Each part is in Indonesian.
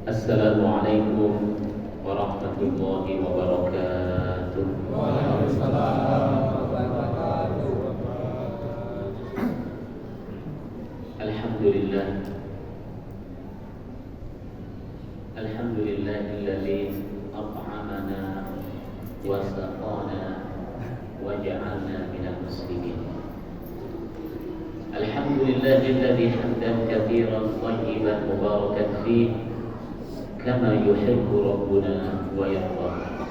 Assalamualaikum warahmatullahi wabarakatuh. Waalaikumsalam warahmatullahi wabarakatuh. Alhamdulillah. Alhamdulillahilladzi at'amana wa saqana wa ja'alna minal muslimin. Alhamdulillahilladzi hamdan katsiran thayyiban mubarakan fihi kama yuhibbu rabbuna wa yarda.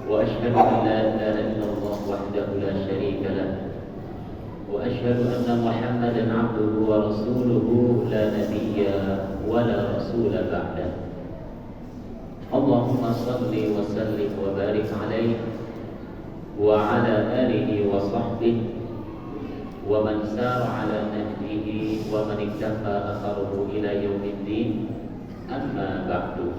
Wa asyhadu an la ilaha illallah wahdahu la syarika lah. Wa asyhadu anna Muhammadan 'abduhu wa rasuluhu la nabiyya wa la rasula ba'dah. Allahumma shalli wa sallim wa barik alaihi wa ala alihi wa sahbihi wa man sara ala nahjihi wa man iktafa atharuhu ila yaumiddin. Amma ba'du.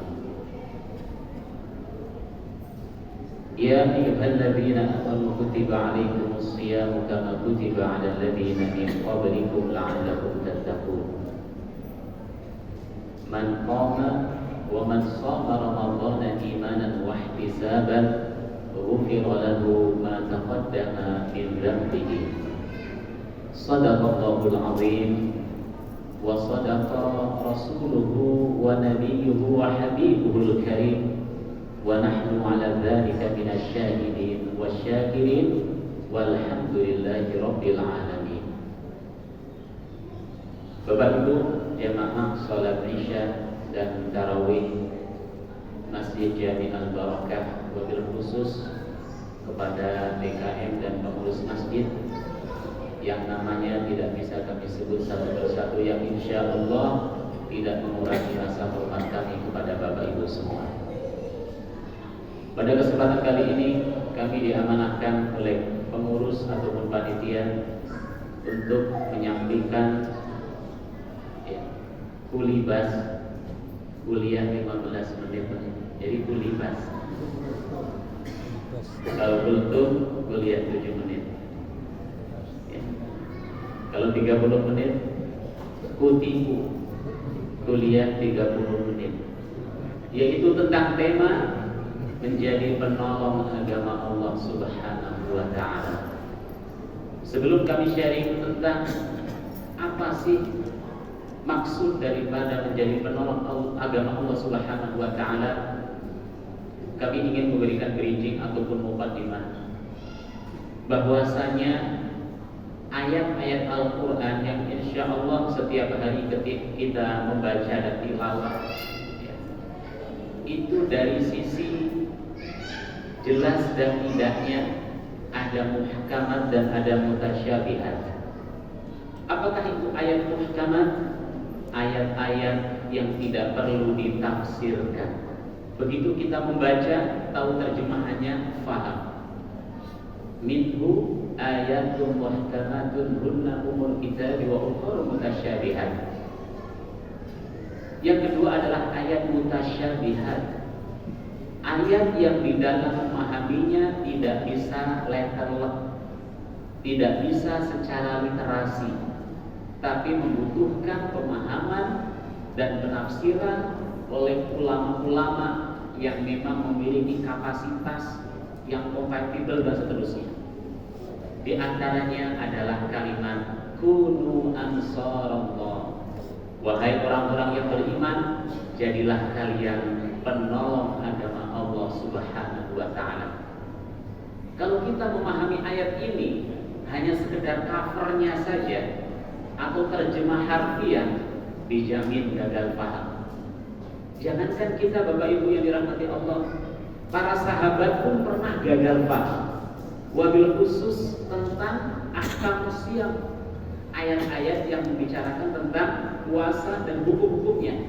Ya ayyuhalladzina amanu kutiba 'alaikumus shiyamu kama kutiba 'alal ladzina min qablikum la'allakum tattaqun. Man qama wa man shama ramadhana imanan wa ihtisaban ghufira lahu ma taqaddama min dhanbihi. Shadaqallahul 'azim. Wa sadaqa rasuluhu wa nabiyuhu wa habibuhul karim. Wa nahnu ala dhalika minasy syahidin wasyakirin walhamdulillahi rabbil alamin. Bapak Ibu jamaah salat Isya dan tarawih Masjid Jami Al-Barakah, wabil khusus kepada DKM dan pengurus masjid yang namanya tidak bisa kami sebut satu persatu, yang insya Allah tidak mengurangi rasa hormat kami kepada Bapak Ibu semua. Pada kesempatan kali ini kami diamanahkan oleh pengurus ataupun panitia untuk menyampaikan kulibas kuliah 15 menit. Jadi kulibas. Kalau kultum kuliah 7 menit. Kalau 30 menit kutiku kuliah 30 menit, yaitu tentang tema menjadi penolong agama Allah Subhanahu wa ta'ala. Sebelum kami sharing tentang apa sih maksud daripada menjadi penolong agama Allah Subhanahu wa ta'ala, kami ingin memberikan bridging ataupun mukadimah bahwasanya ayat-ayat Al-Quran yang insya Allah setiap hari ketika kita membaca dan tilawah itu dari sisi jelas dan tidaknya ada muhkamat dan ada mutasyabihat. Apakah itu ayat muhkamat? Ayat-ayat yang tidak perlu ditafsirkan. Begitu kita membaca, tahu terjemahannya, faham. Minhu ayatun muhkamatun hunna umul kitab wa ukhra mutasyabihat. Yang kedua adalah ayat mutasyabihat. Ayat yang di dalam memahaminya tidak bisa letterlek, tidak bisa secara literasi, tapi membutuhkan pemahaman dan penafsiran oleh ulama-ulama yang memang memiliki kapasitas yang kompatibel dan seterusnya. Di antaranya adalah kalimat kunu ansarallah. Wahai orang-orang yang beriman, jadilah kalian penolong agama Allah Subhanahu wa ta'ala. Kalau kita memahami ayat ini hanya sekedar covernya saja atau terjemah harfiah, dijamin gagal paham. Jangankan kita Bapak Ibu yang dirahmati Allah, para sahabat pun pernah gagal paham. Wabil khusus tentang ahkam siyam, ayat-ayat yang membicarakan tentang puasa dan hukum-hukumnya.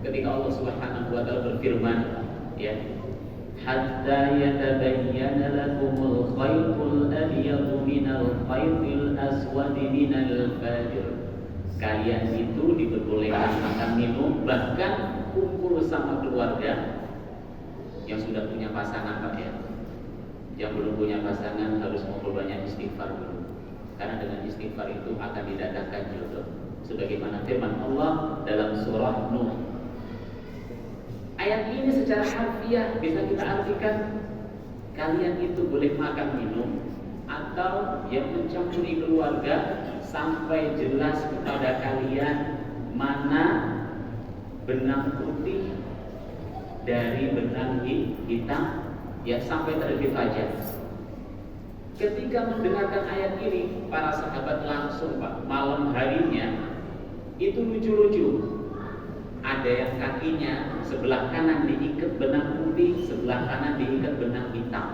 Ketika Allah Subhanahu wa ta'ala berfirman, ya, hatta yatabayyana lakumul khaytul abyadu minal khaytil aswadi minal fajr. Kalian itu diperbolehkan makan minum, bahkan kumpul sama keluarga yang sudah punya pasangan, Pak, ya. Yang belum punya pasangan harus memperbanyak istighfar dulu, karena dengan istighfar itu akan didatangkan jodoh. Sudah sebagaimana firman Allah dalam surah Nuh. Ayat ini secara harfiah bisa kita artikan kalian itu boleh makan minum atau yang mencampuri keluarga sampai jelas kepada kalian mana benang putih dari benang hitam, ya sampai terbit fajar. Ketika mendengarkan ayat ini, para sahabat langsung malam harinya itu lucu-lucu. Ada yang kakinya sebelah kanan diikat benang putih, sebelah kanan diikat benang hitam.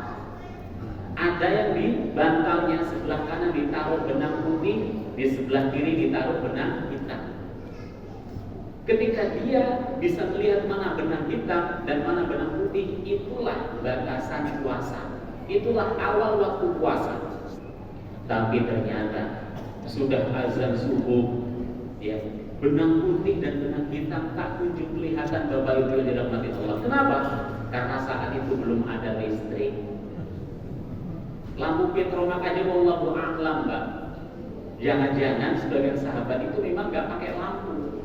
Ada yang di bantalnya sebelah kanan ditaruh benang putih, di sebelah kiri ditaruh benang hitam. Ketika dia bisa melihat mana benang hitam dan mana benang putih, itulah batasan puasa. Itulah awal waktu puasa. Tapi ternyata sudah azan subuh, ya, benang putih dan benang hitam tak kunjung kelihatan Bapak Ibu yang dirahmati Allah. Kenapa? Karena saat itu belum ada listrik. Lampu petromak aja wallahu a'lam, Mbak. Jangan-jangan sebagian sahabat itu memang nggak pakai lampu,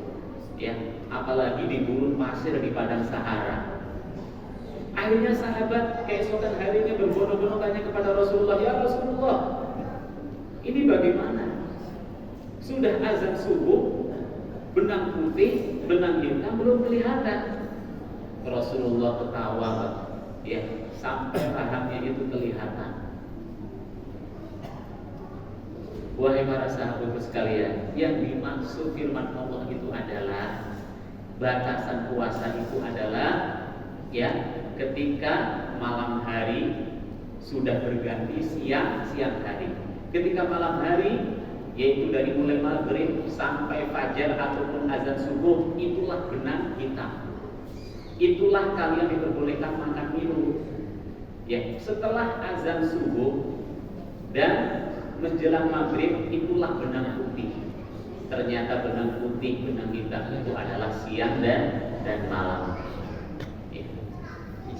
ya, apalagi di gurun pasir di padang Sahara. Akhirnya sahabat keesokan harinya berbondong-bondong tanya kepada Rasulullah, ya Rasulullah, ini bagaimana? Sudah azan subuh, benang putih, benang hitam belum kelihatan. Rasulullah ketawa, ya, sampai rahangnya itu kelihatan. Wahai para sahabat sekalian, yang dimaksud firman Allah itu adalah batasan puasa itu adalah, ya, ketika malam hari sudah berganti siang hari. Ketika malam hari, yaitu dari mulai maghrib sampai fajar ataupun azan subuh, itulah benang hitam. Itulah kalian diperbolehkan makan minum. Ya, setelah azan subuh dan menjelang maghrib, itulah benang putih. Ternyata benang putih, benang hitam itu adalah siang dan malam.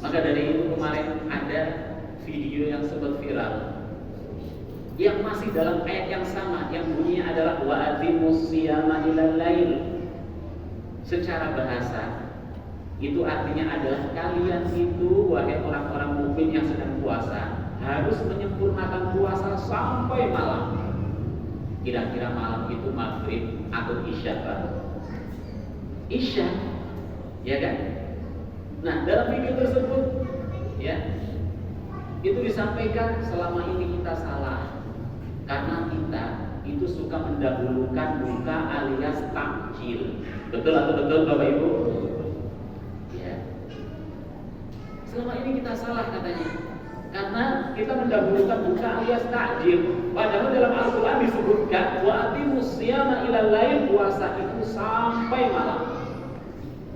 Maka dari itu kemarin ada video yang sempat viral yang masih dalam ayat yang sama, yang bunyinya adalah wa aqimus shiyama ilal lail. Secara bahasa itu artinya adalah kalian itu, wahai orang-orang mukmin yang sedang puasa, harus menyempurnakan puasa sampai malam. Kira-kira malam itu maghrib atau isya, Pak? Isya, ya kan? Nah, dalam video tersebut, ya, itu disampaikan selama ini kita salah, karena kita itu suka mendahulukan buka alias takjil. Betul atau betul, Bapak Ibu? Ya. Selama ini kita salah katanya, karena kita mendahulukan buka alias takjil. Padahal dalam Al-Quran disebutkan wa aqimus shiyama ilal lail, puasa itu sampai malam.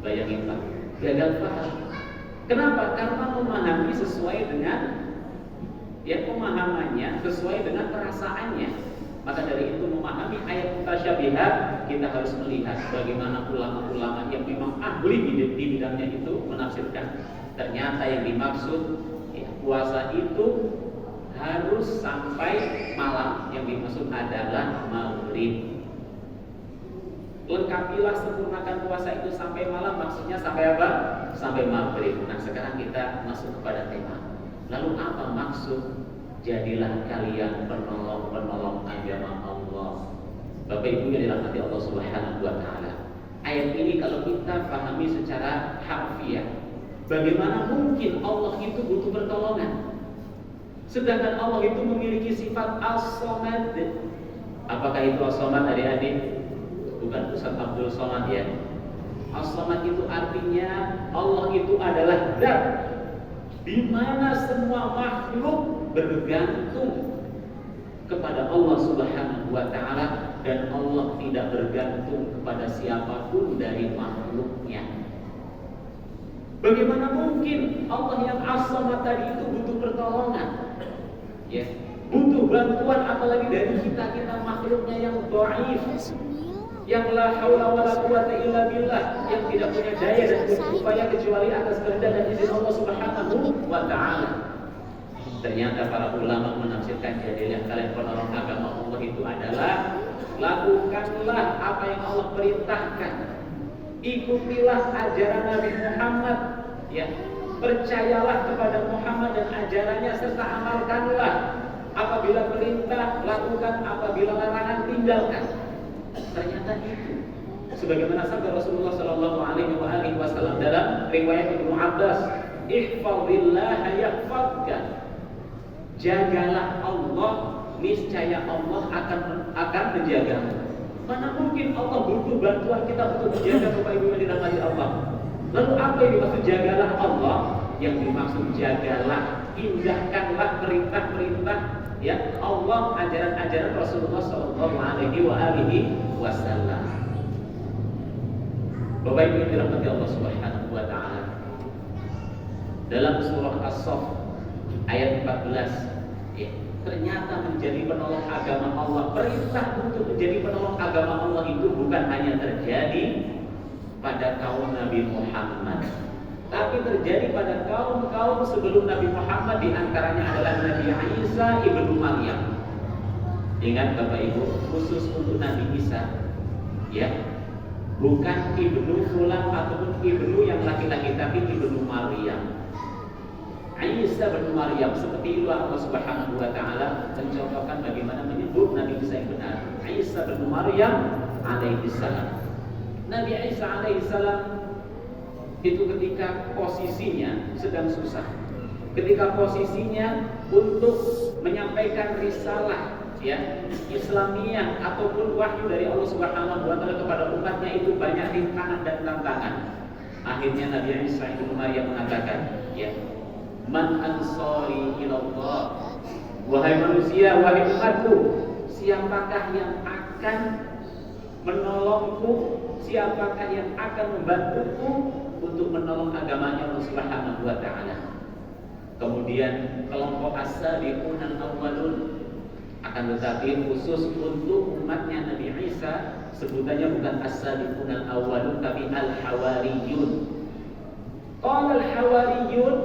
Bayangin, Pak, gagal paham. Kenapa? Karena memahami sesuai dengan, ya, pemahamannya sesuai dengan perasaannya. Maka dari itu memahami ayat mutasyabihat, kita harus melihat bagaimana ulama-ulama yang memang ahli di bidangnya itu menafsirkan. Ternyata yang dimaksud, ya, puasa itu harus sampai malam. Yang dimaksud adalah maghrib. Lengkapilah, sempurnakan puasa itu sampai malam, maksudnya sampai apa? Sampai maghrib. Nah, sekarang kita masuk kepada tema. Lalu apa maksud jadilah kalian penolong-penolong agama Allah? Bapak Ibu yang dirahmati Allah Subhanahu wa taala. Ayat ini kalau kita pahami secara harfiah, bagaimana mungkin Allah itu butuh pertolongan? Sedangkan Allah itu memiliki sifat as-samad. Apakah itu as-samad, adik-adik? Bukan Ustaz Abdul Somad, ya. As-samad itu artinya Allah itu adalah zat di mana semua makhluk bergantung kepada Allah Subhanahu wa taala, dan Allah tidak bergantung kepada siapapun dari makhluknya. Bagaimana mungkin Allah yang as-samad tadi itu butuh pertolongan? Ya, butuh bantuan, apalagi dari kita makhluknya yang dhaif, yang la haula wala quwata illa billah, yang tidak punya daya dan upaya kecuali atas kehendak dan izin Allah Subhanahu wa taala. Ternyata para ulama menafsirkan jadilah kalian penolong agama Allah itu adalah lakukanlah apa yang Allah perintahkan, ikutilah ajaran Nabi Muhammad, ya, percayalah kepada Muhammad dan ajarannya serta amalkanlah. Apabila perintah lakukan, apabila larangan tinggalkan. Ternyata itu sebagaimana sabda Rasulullah Shallallahu Alaihi Wasallam dalam riwayat Ibnu Abbas, ihfazillaha yahfazka, jagalah Allah, niscaya Allah akan menjagamu. Mana mungkin Allah butuh bantuan kita untuk menjaga Bapak Ibu yang dirahmati Allah. Lalu apa yang dimaksud jagalah Allah? Yang dimaksud jagalah, indahkanlah perintah-perintah, ya Allah, ajaran-ajaran Rasulullah Shallallahu Alaihi Wasallam. Bapak Ibu yang dirahmati Allah Subhanahu Wa Taala, dalam surah As-Saff ayat 14, ya, ternyata menjadi penolong agama Allah, perintah untuk menjadi penolong agama Allah itu bukan hanya terjadi pada kaum Nabi Muhammad, tapi terjadi pada kaum-kaum sebelum Nabi Muhammad, diantaranya adalah Nabi Isa ibnu Maryam. Ingat Bapak Ibu, khusus untuk Nabi Isa, ya, bukan ibnu fulan ataupun ibnu yang laki-laki, tapi ibnu Maryam. Isa bin Maryam, seperti itu Allah Subhanahu Wa Taala mencontohkan bagaimana menyebut Nabi Isa yang benar. Isa bin Maryam alaihissalam. Nabi Isa alaihissalam itu ketika posisinya sedang susah, ketika posisinya untuk menyampaikan risalah, ya, Islamiyah ataupun wahyu dari Allah Subhanahu Wa Taala kepada umatnya itu banyak rintangan dan tantangan. Akhirnya Nabi Isa bin Maryam mengatakan, ya, man ansari ilallah, wahai manusia, wahai umatku, siapakah yang akan menolongku, siapakah yang akan membantuku untuk menolong agamanya Allah Subhanahu Wa Taala. Kemudian kelompok as-sabiqun al-awwalun, akan tetapi khusus untuk umatnya Nabi Isa sebutannya bukan as-sabiqun al-awwalun tapi al-hawariyun. Qala al-hawariyun,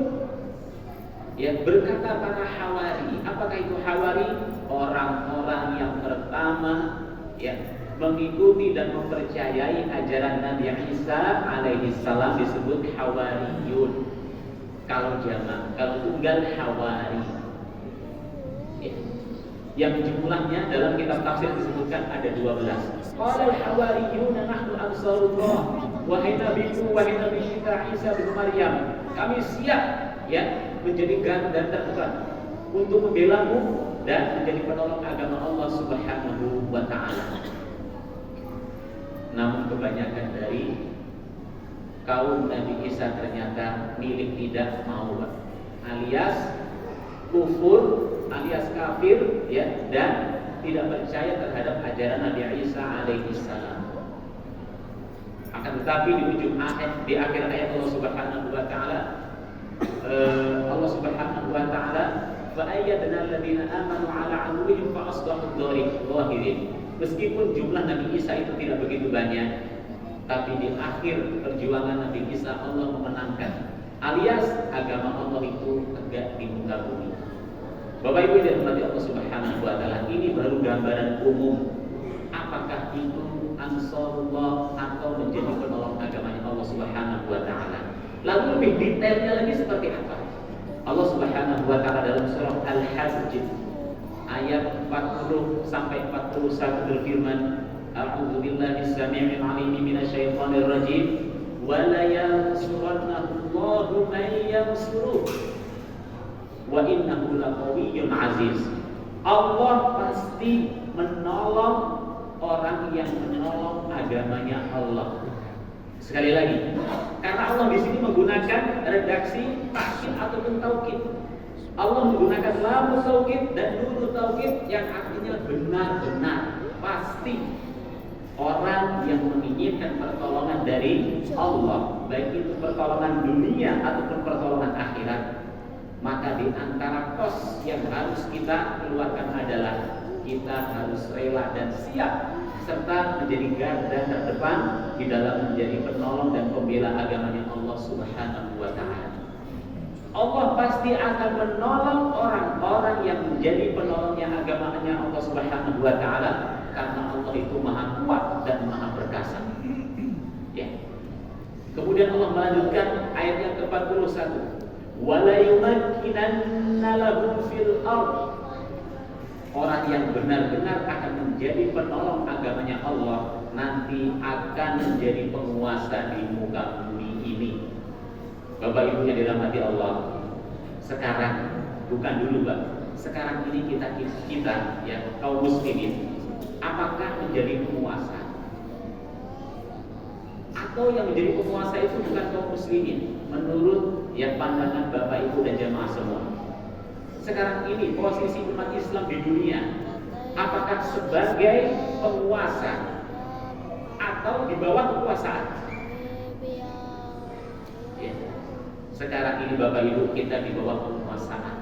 ya, berkata para hawari. Apakah itu hawari? Orang-orang yang pertama, ya, mengikuti dan mempercayai ajaran Nabi Isa alaihissalam disebut hawariyun. Kalau jamak, kalau tunggal hawari, ya, yang jumlahnya dalam kitab tafsir disebutkan ada 12. Qala al-hawariyun nahnu ansarullah, wahai nabiku, wahai Nabi kita Isa bin Maryam, kami siap, ya, menjadi garda terdepan untuk membelamu dan menjadi penolong agama Allah Subhanahu Wa Taala. Namun kebanyakan dari kaum Nabi Isa ternyata milik tidak mau, alias kufur, alias kafir, ya, dan tidak percaya terhadap ajaran Nabi Isa alaihissalam. Akan tetapi di ujung ayat, di akhir ayat Allah Subhanahu Wa Taala, Allah Subhanahu Wa Taala, fa ayyadna alladziina aamanu 'alaa 'aduwwihim fa asbahu dhahirin. Meskipun jumlah Nabi Isa itu tidak begitu banyak, tapi di akhir perjuangan Nabi Isa Allah memenangkan, alias agama Allah itu tegak di muka bumi. Bapak Ibu yang dirahmati Allah Subhanahu Wa Taala, ini baru gambaran umum. Apakah itu Ansarullah atau menjadi penolong agamanya Allah Subhanahu Wa Taala? Lalu lebih detailnya lagi seperti apa? Allah Subhanahu Wa Taala dalam surah Al-Hajj ayat 40 sampai 41 berfirman, A'udzu billahi samii'il 'aliim minasyaitonir rajiim, wa la yansurannahu Allahu man yansuruh wa innahu laqawiyyun 'aziz. Allah pasti menolong orang yang menolong agamanya Allah. Sekali lagi, karena Allah di sini menggunakan redaksi takkid ataupun taukid. Allah menggunakan lam taukid dan nun taukid yang artinya benar-benar, pasti. Orang yang menginginkan pertolongan dari Allah, baik itu pertolongan dunia ataupun pertolongan akhirat, maka di antara kos yang harus kita keluarkan adalah kita harus rela dan siap serta menjadi garda terdepan di dalam menjadi penolong dan pembela agamanya Allah Subhanahu Wa Taala. Allah pasti akan menolong orang-orang yang menjadi penolongnya agamanya Allah Subhanahu Wa Taala, karena Allah Allah itu maha kuat dan maha perkasa. Ya. Kemudian Allah melanjutkan ayat yang ke-41. Wala yumakkinanna lahum fil ardh. Orang yang benar-benar akan menjadi penolong agamanya Allah nanti akan menjadi penguasa di muka bumi ini. Bapak Ibu yang dirahmati Allah, sekarang bukan dulu, Pak. Sekarang ini kita ya kaum muslimin, apakah menjadi penguasa? Atau yang menjadi penguasa itu bukan kaum muslimin menurut yang pandangan Bapak Ibu dan jamaah semua? Sekarang ini posisi umat Islam di dunia, apakah sebagai penguasa atau di bawah kekuasaan? Ya. Sekarang ini Bapak Ibu kita di bawah kekuasaan.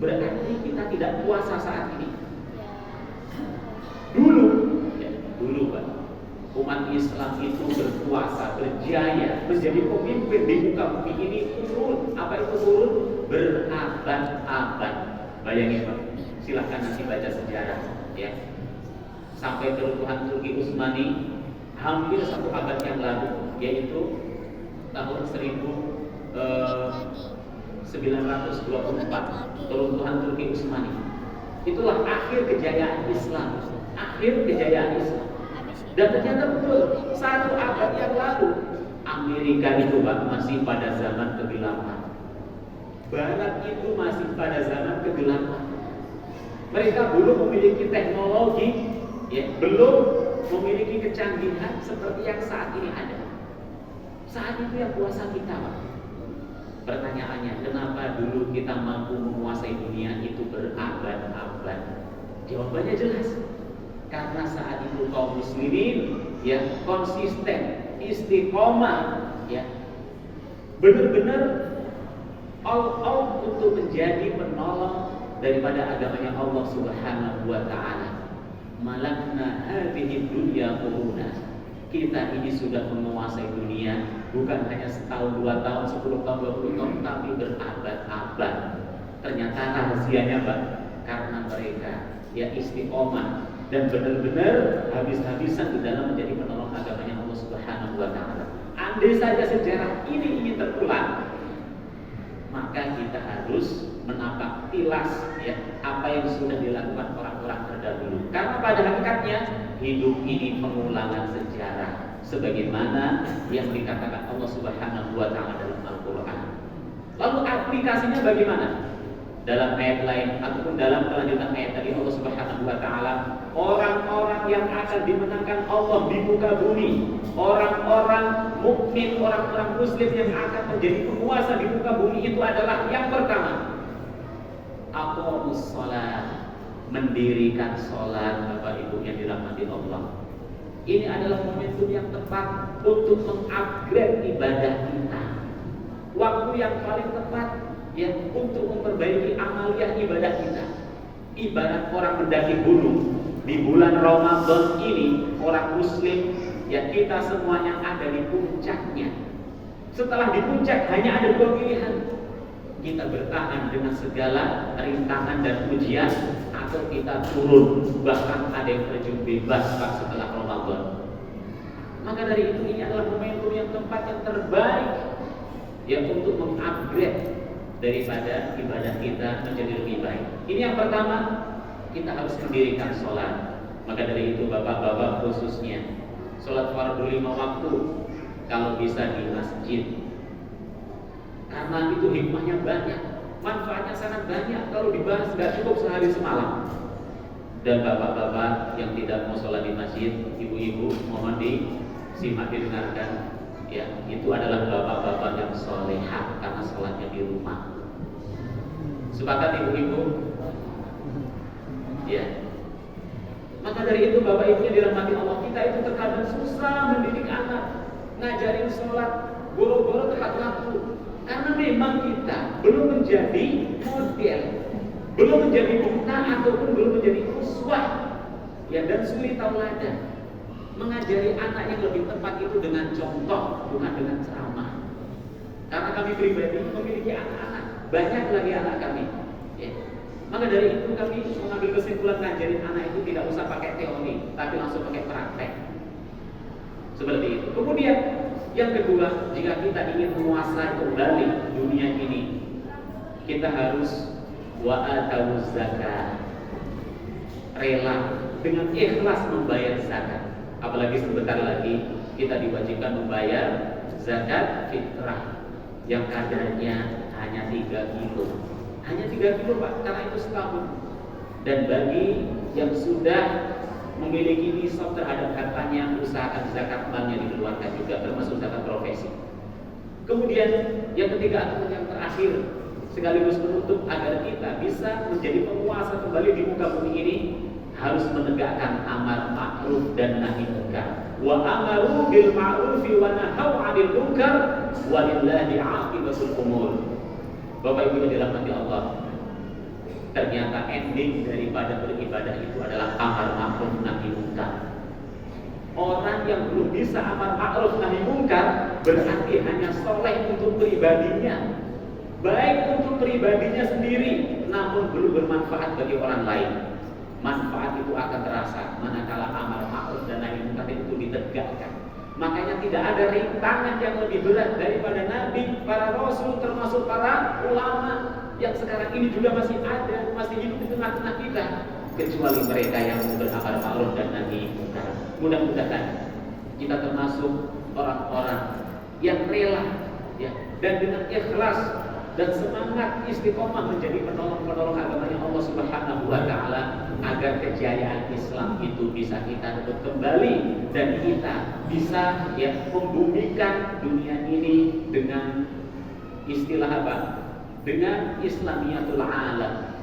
Berarti kita tidak puasa saat ini. Dulu Pak, umat Islam itu berkuasa, berjaya, menjadi pemimpin di muka bumi ini turun. Apa itu turun? Berabad-abad. Bayangin Pak, silahkan nanti baca sejarah ya. Sampai keruntuhan Turki Utsmani hampir 1 abad yang lalu, yaitu tahun 1924, keruntuhan Turki Utsmani. Itulah akhir kejayaan Islam. Dan ternyata betul, 1 abad yang lalu Amerika itu Pak masih pada zaman kegelapan. Barat itu masih pada zaman kegelapan. Mereka belum memiliki teknologi, ya, belum memiliki kecanggihan seperti yang saat ini ada. Saat itu yang kuasa kita, Pak. Pertanyaannya, kenapa dulu kita mampu menguasai dunia itu berabad-abad? Jawabannya jelas. Karena saat itu kaum muslimin ya konsisten, istiqomah, ya benar-benar all out untuk menjadi penolong daripada agamanya Allah Subhanahu wa taala. Malakna hadhihi dunya quruna. Kita ini sudah menguasai dunia bukan hanya setahun, 2 tahun, 10 tahun, 20 tahun, tapi berabad-abad. Ternyata rahasianya Pak, karena mereka ya istiqomah dan benar-benar habis-habisan di dalam menjadi penolong agamanya Allah Subhanahu wa taala. Andai saja sejarah ini ingin terulang, maka kita harus menapak tilas ya apa yang sudah dilakukan orang-orang terdahulu. Karena pada hakikatnya hidup ini pengulangan sejarah sebagaimana yang dikatakan Allah Subhanahu wa taala dalam Al-Qur'an. Lalu aplikasinya bagaimana? Dalam ayat lain ataupun dalam kelanjutan ayat tadi Allah Subhanahu wa taala, orang-orang yang akan dimenangkan Allah di muka bumi, orang-orang mukmin, orang-orang muslim yang akan menjadi penguasa di muka bumi itu adalah yang pertama, aqamus shalah, mendirikan salat. Bapak Ibu yang dirahmati Allah. Ini adalah momentum yang tepat untuk mengupgrade ibadah kita. Waktu yang paling tepat ya untuk memperbaiki amaliyah ibadah kita. Ibarat orang mendaki gunung di bulan Ramadan ini, orang muslim ya kita semuanya ada di puncaknya. Setelah di puncak hanya ada 2 pilihan. Kita bertahan dengan segala rintangan dan ujian, atau kita turun, bahkan ada yang terjun bebas setelah Ramadan. Maka dari itu ini adalah momentum yang tempat yang terbaik ya untuk mengupgrade daripada ibadah kita menjadi lebih baik. Ini yang pertama, kita harus mendirikan sholat. Maka dari itu bapak-bapak khususnya, sholat fardu 5 waktu kalau bisa di masjid. Karena itu hikmahnya banyak, manfaatnya sangat banyak. Kalau dibahas nggak cukup sehari semalam. Dan bapak-bapak yang tidak mau sholat di masjid, ibu-ibu mohon disimak didengarkan. Ya, itu adalah bapak-bapak yang solehah karena sholatnya di rumah. Sepakat ibu-ibu? Ya. Maka dari itu Bapak Ibu yang dirahmati Allah, kita itu terkadang susah mendidik anak, ngajarin sholat, boro-boro tepat waktu. Karena memang kita belum menjadi model, belum menjadi bukta ataupun belum menjadi uswah, ya dan suri tauladan. Mengajari anak yang lebih tepat itu dengan contoh, bukan dengan ceramah. Karena kami pribadi memiliki anak-anak, banyak lagi anak kami. Ya. Maka dari itu kami mengambil kesimpulan ngajarin anak itu tidak usah pakai teori, tapi langsung pakai praktek. Seperti itu. Kemudian yang kedua, jika kita ingin menguasai kembali dunia ini, kita harus wa'atawuz zakat, rela dengan ikhlas membayar zakat. Apalagi sebentar lagi kita diwajibkan membayar zakat fitrah yang kadarnya hanya 3 kilo. Hanya 3 kilo Pak, karena itu setahun. Dan bagi yang sudah memiliki nisab terhadap hartanya, usahakan zakat malnya dikeluarkan juga, termasuk zakat profesi. Kemudian yang ketiga ataupun yang terakhir, sekaligus menutup agar kita bisa menjadi penguasa kembali di muka bumi ini, harus menegakkan amar ma'ruf dan nahi munkar. Wa amaru bil ma'rufi wa nahau 'anil munkar walillahi 'aqibatul umur. Bapak Ibu yang dirahmati Allah, ternyata ending daripada beribadah itu adalah amar ma'ruf nahi munkar. Orang yang belum bisa amar ma'ruf nahi munkar berarti hanya soleh untuk pribadinya, baik untuk pribadinya sendiri, namun belum bermanfaat bagi orang lain. Manfaat itu akan terasa manakala amar ma'ruf dan nahi munkar itu ditegakkan. Makanya tidak ada rintangan yang lebih berat daripada Nabi, para Rasul, termasuk para ulama yang sekarang ini juga masih ada, masih hidup di tengah-tengah kita, kecuali mereka yang beramar ma'ruf dan nahi munkar. Mudah-mudahan kita termasuk orang-orang yang rela, ya, dan dengan ikhlas dan semangat istiqomah menjadi penolong-penolong agamanya Allah Subhanahu wa Ta'ala, agar kejayaan Islam itu bisa kita rebut kembali dan kita bisa, ya, membumikan dunia ini dengan istilah apa? Dengan Islamiyatul Alam,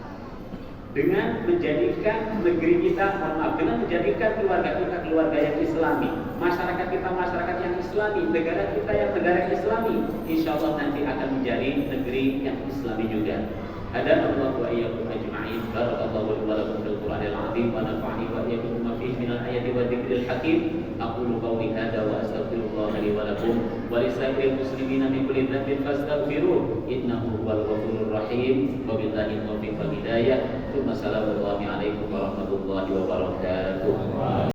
dengan menjadikan negeri kita, dengan menjadikan keluarga kita keluarga yang Islami, masyarakat kita masyarakat yang Islami, negara kita yang negara Islami, insya Allah nanti akan menjadi negeri yang Islami juga. Hadanallahu wa iyyakum ajma'in. Barakallahu wa lakum fil Qur'anil 'azim wa nafa'ani wa iyyakum bima fihi minal ayati wa dzikril hakim. Aqulu qawli hadza wa astaghfirullah li wa lakum wa lisairil muslimina min kulli dhanbin fastaghfiruh innahu huwal ghafurur rahim. Wa billahi taufiq wal hidayah. Assalamualaikum warahmatullahi wabarakatuh.